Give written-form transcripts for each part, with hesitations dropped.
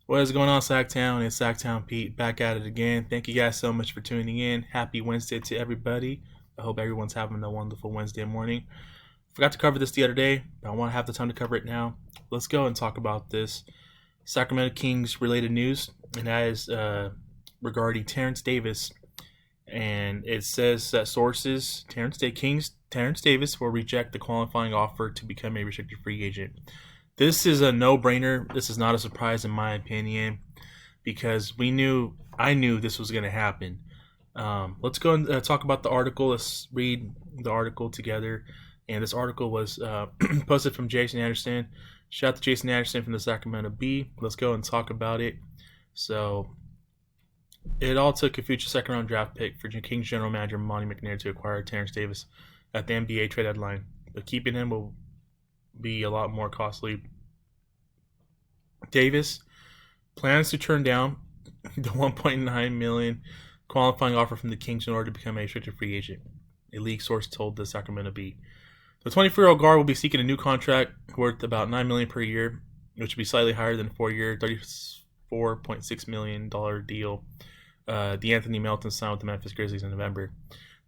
What is going on, Sacktown? It's Sacktown Pete back at it again. Thank you guys so much for tuning in. Happy Wednesday to everybody. I hope everyone's having a wonderful Wednesday morning. Forgot to cover this the other day, but I want to have the time to cover it now. Let's go and talk about this Sacramento Kings related news, and that is regarding Terence Davis. And it says that sources, Terence Davis will reject the qualifying offer to become a restricted free agent. This is a no-brainer. This is not a surprise in my opinion because I knew this was going to happen. Let's go and talk about the article. Let's read the article together. And this article was posted from Jason Anderson. Shout out to Jason Anderson from the Sacramento Bee. Let's go and talk about it. So, it all took a future second-round draft pick for Kings general manager Monty McNair to acquire Terence Davis at the NBA trade deadline. But keeping him will be a lot more costly. Davis plans to turn down the $1.9 million qualifying offer from the Kings in order to become a restricted free agent, a league source told the Sacramento Bee. The 24-year-old guard will be seeking a new contract worth about $9 million per year, which would be slightly higher than a 4-year, $34.6 million deal D'Anthony Melton signed with the Memphis Grizzlies in November.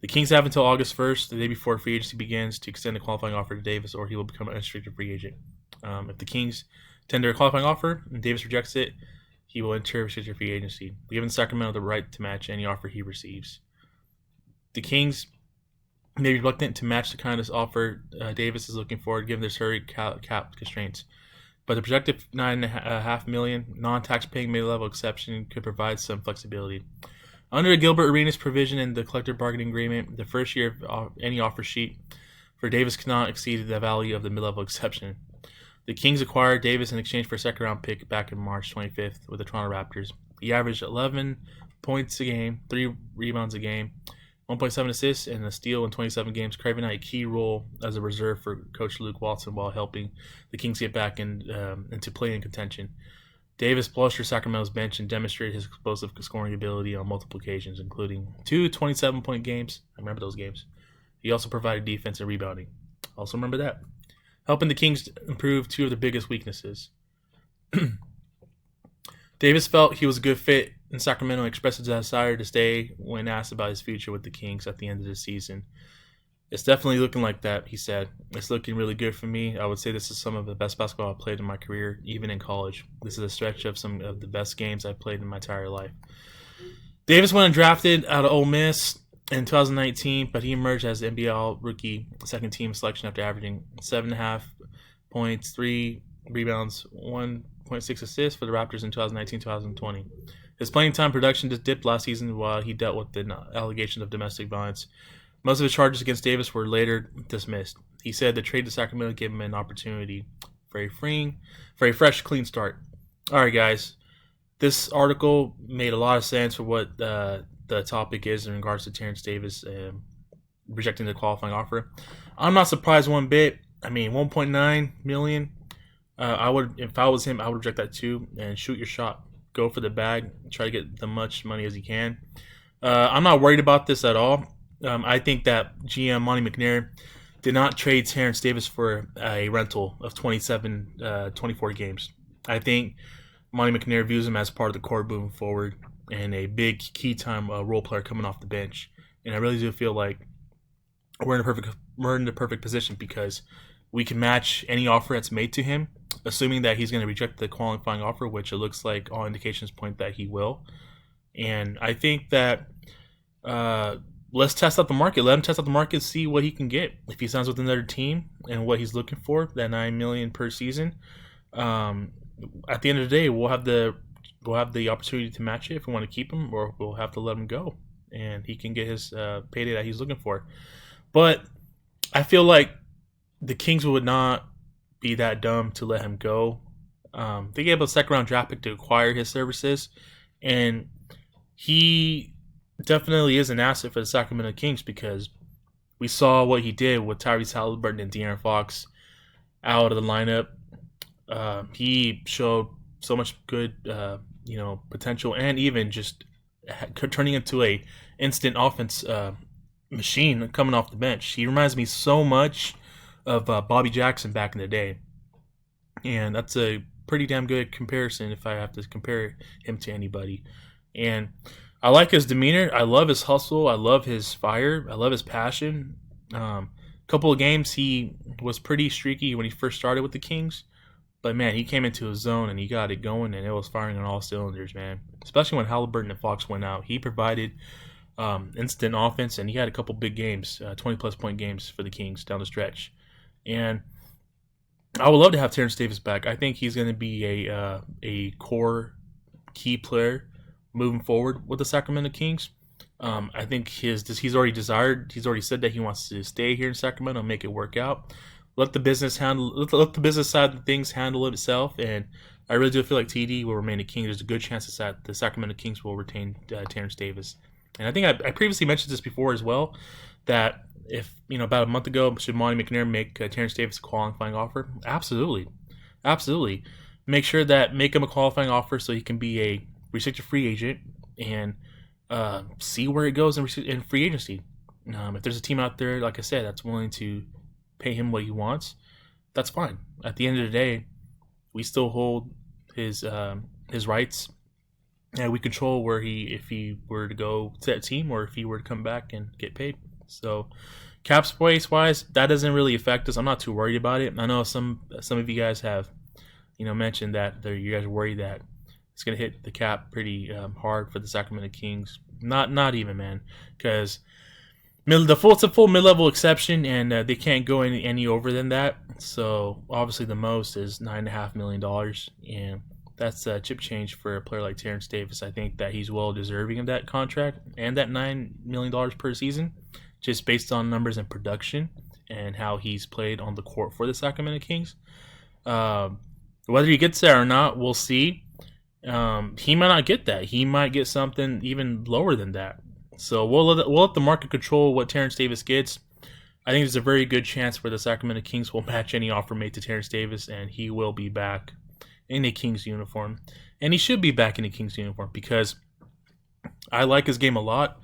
The Kings have until August 1st, the day before free agency begins, to extend a qualifying offer to Davis, or he will become an unrestricted free agent. If the Kings tender a qualifying offer and Davis rejects it, he will enter restricted free agency, giving Sacramento the right to match any offer he receives. The Kings may be reluctant to match the kind of offer Davis is looking for, given their salary cap constraints. But the projected $9.5 million non-tax-paying mid-level exception could provide some flexibility. Under Gilbert Arenas provision in the collective bargaining agreement, the first year of any offer sheet for Davis cannot exceed the value of the mid-level exception. The Kings acquired Davis in exchange for a second-round pick back in March 25th with the Toronto Raptors. He averaged 11 points a game, 3 rebounds a game, 1.7 assists, and a steal in 27 games, carving out a key role as a reserve for Coach Luke Walton while helping the Kings get back into play-in contention. Davis blustered Sacramento's bench and demonstrated his explosive scoring ability on multiple occasions, including 2 27-point games. I remember those games. He also provided defense and rebounding. Also remember that. Helping the Kings improve 2 of their biggest weaknesses. Davis felt he was a good fit in Sacramento and expressed his desire to stay when asked about his future with the Kings at the end of the season. It's definitely looking like that, he said. It's looking really good for me. I would say this is some of the best basketball I've played in my career, even in college. This is a stretch of some of the best games I've played in my entire life. Davis went undrafted out of Ole Miss in 2019, but he emerged as the NBA All-Rookie second-team selection after averaging 7.5 points, 3 rebounds, 1.6 assists for the Raptors in 2019-2020. His playing time production just dipped last season while he dealt with the allegations of domestic violence. Most of his charges against Davis were later dismissed. He said the trade to Sacramento gave him an opportunity for a fresh, clean start. All right, guys. This article made a lot of sense for what the topic is in regards to Terence Davis rejecting the qualifying offer. I'm not surprised one bit. I mean, $1.9 million. If I was him, I would reject that too and shoot your shot. Go for the bag. Try to get the much money as you can. I'm not worried about this at all. I think that GM Monty McNair did not trade Terence Davis for a rental of 24 games. I think Monty McNair views him as part of the core moving forward and a big key time role player coming off the bench. And I really do feel like we're in the perfect position because we can match any offer that's made to him, assuming that he's going to reject the qualifying offer, which it looks like all indications point that he will. And I think that let's test out the market. Let him test out the market, see what he can get. If he signs with another team and what he's looking for, that $9 million per season, at the end of the day, we'll have the opportunity to match it if we want to keep him, or we'll have to let him go, and he can get his payday that he's looking for. But I feel like the Kings would not be that dumb to let him go. They gave a second-round draft pick to acquire his services, and he definitely is an asset for the Sacramento Kings because we saw what he did with Tyrese Halliburton and De'Aaron Fox out of the lineup. He showed so much good, potential, and even just turning into a instant offense machine coming off the bench. He reminds me so much of Bobby Jackson back in the day, and that's a pretty damn good comparison if I have to compare him to anybody. And I like his demeanor. I love his hustle. I love his fire. I love his passion. Couple of games he was pretty streaky when he first started with the Kings, but man, he came into his zone and he got it going, and it was firing on all cylinders, man. Especially when Halliburton and Fox went out, he provided instant offense, and he had a couple big games, 20-plus point games for the Kings down the stretch. And I would love to have Terence Davis back. I think he's going to be a core key player moving forward with the Sacramento Kings. I think he's already said that he wants to stay here in Sacramento and make it work out. Let the business side of things handle it itself, and I really do feel like TD will remain a King. There's a good chance that the Sacramento Kings will retain Terence Davis. And I think I previously mentioned this before as well, that if, about a month ago, should Monty McNair make Terence Davis a qualifying offer? Absolutely. Make him a qualifying offer so he can be a restricted free agent and see where it goes in free agency. If there's a team out there, like I said, that's willing to pay him what he wants, that's fine. At the end of the day, we still hold his rights, and we control if he were to go to that team or if he were to come back and get paid. So cap space wise, that doesn't really affect us. I'm not too worried about it. I know some of you guys have mentioned that you guys are worried that it's going to hit the cap pretty hard for the Sacramento Kings. Not even, man, because it's a full mid-level exception, and they can't go any over than that. So obviously the most is $9.5 million, and that's chip change for a player like Terence Davis. I think that he's well deserving of that contract and that $9 million per season, just based on numbers and production and how he's played on the court for the Sacramento Kings. Whether he gets there or not, we'll see. He might not get that. He might get something even lower than that. So we'll let the market control what Terence Davis gets. I think there's a very good chance where the Sacramento Kings will match any offer made to Terence Davis, and he will be back in a Kings uniform. And he should be back in a Kings uniform because I like his game a lot.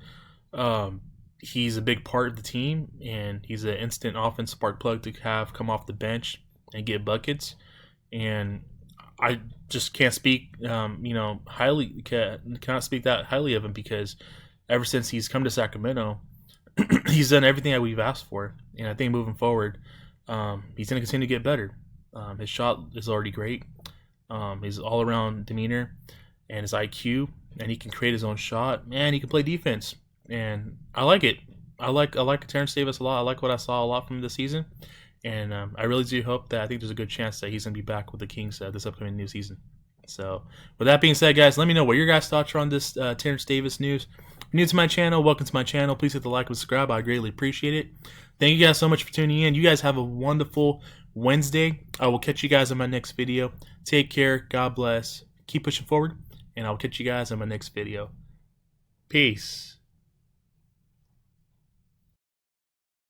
He's a big part of the team, and he's an instant offense spark plug to have come off the bench and get buckets. And I just can't speak, highly. Cannot speak that highly of him because ever since he's come to Sacramento, he's done everything that we've asked for. And I think moving forward, he's going to continue to get better. His shot is already great. His all-around demeanor and his IQ, and he can create his own shot, and he can play defense. And I like it. I like Terence Davis a lot. I like what I saw a lot from him this season. And I really do hope that I think there's a good chance that he's going to be back with the Kings this upcoming new season. So with that being said, guys, let me know what your guys' thoughts are on this Terence Davis news. If you're new to my channel, welcome to my channel. Please hit the like and subscribe. I greatly appreciate it. Thank you guys so much for tuning in. You guys have a wonderful Wednesday. I will catch you guys in my next video. Take care. God bless. Keep pushing forward. And I'll catch you guys in my next video. Peace.